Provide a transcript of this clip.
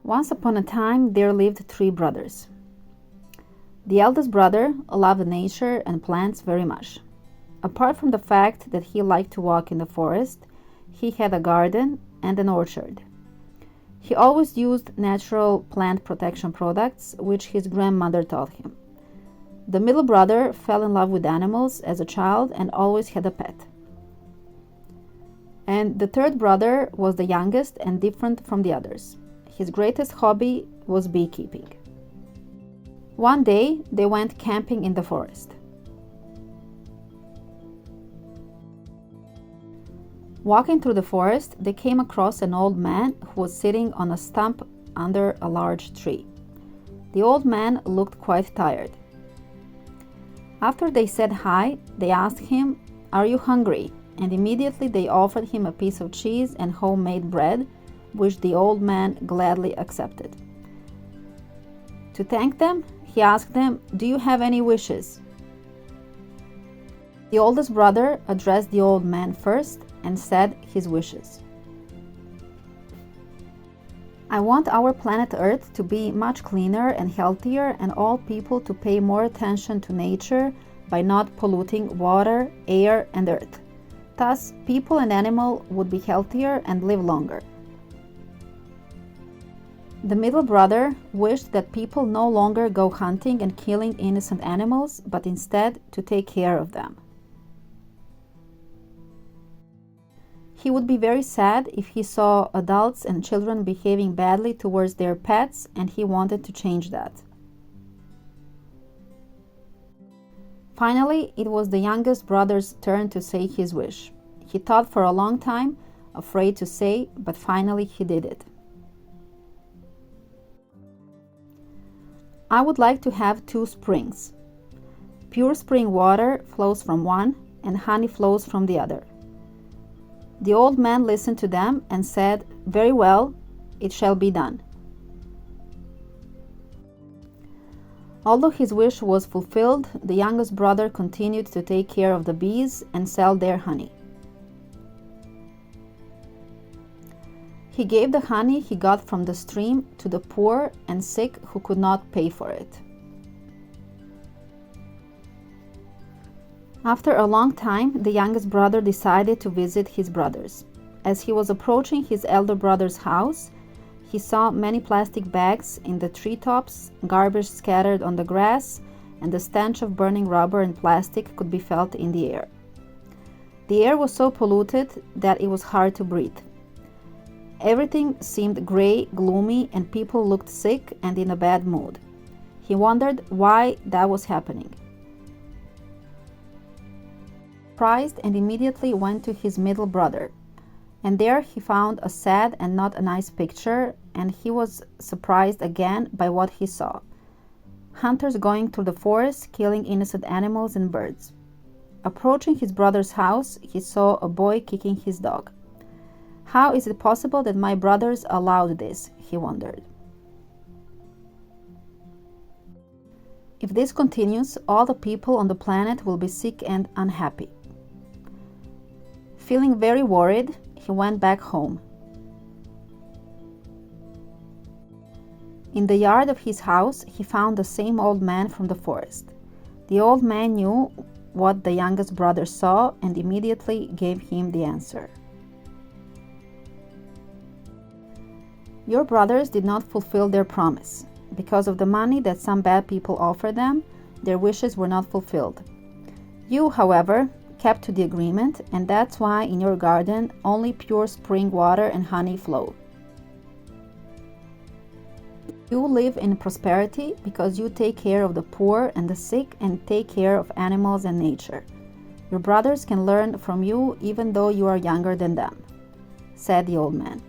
Once upon a time, there lived three brothers. The eldest brother loved nature and plants very much. Apart from the fact that he liked to walk in the forest, he had a garden and an orchard. He always used natural plant protection products, which his grandmother taught him. The middle brother fell in love with animals as a child and always had a pet. And the third brother was the youngest and different from the others. His greatest hobby was beekeeping. One day, they went camping in the forest. Walking through the forest, they came across an old man who was sitting on a stump under a large tree. The old man looked quite tired. After they said hi, they asked him, "Are you hungry?" And immediately they offered him a piece of cheese and homemade bread, which the old man gladly accepted. To thank them, he asked them, "Do you have any wishes?" The oldest brother addressed the old man first and said his wishes. "I want our planet Earth to be much cleaner and healthier, and all people to pay more attention to nature by not polluting water, air, and earth. Thus, people and animals would be healthier and live longer." The middle brother wished that people no longer go hunting and killing innocent animals, but instead to take care of them. He would be very sad if he saw adults and children behaving badly towards their pets, and he wanted to change that. Finally, it was the youngest brother's turn to say his wish. He thought for a long time, afraid to say, but finally he did it. "I would like to have 2 springs. Pure spring water flows from one, and honey flows from the other." The old man listened to them and said, "Very well, it shall be done." Although his wish was fulfilled, the youngest brother continued to take care of the bees and sell their honey. He gave the honey he got from the stream to the poor and sick who could not pay for it. After a long time, the youngest brother decided to visit his brothers. As he was approaching his elder brother's house, he saw many plastic bags in the treetops, garbage scattered on the grass, and the stench of burning rubber and plastic could be felt in the air. The air was so polluted that it was hard to breathe. Everything seemed gray, gloomy, and people looked sick and in a bad mood. He wondered why that was happening. Surprised, and immediately went to his middle brother. And there he found a sad and not a nice picture, and he was surprised again by what he saw. Hunters going through the forest, killing innocent animals and birds. Approaching his brother's house, he saw a boy kicking his dog. "How is it possible that my brothers allowed this?" he wondered. "If this continues, all the people on the planet will be sick and unhappy." Feeling very worried, he went back home. In the yard of his house, he found the same old man from the forest. The old man knew what the youngest brother saw and immediately gave him the answer. "Your brothers did not fulfill their promise. Because of the money that some bad people offered them, their wishes were not fulfilled. You, however, kept to the agreement, and that's why in your garden only pure spring water and honey flow. You live in prosperity because you take care of the poor and the sick and take care of animals and nature. Your brothers can learn from you even though you are younger than them," said the old man.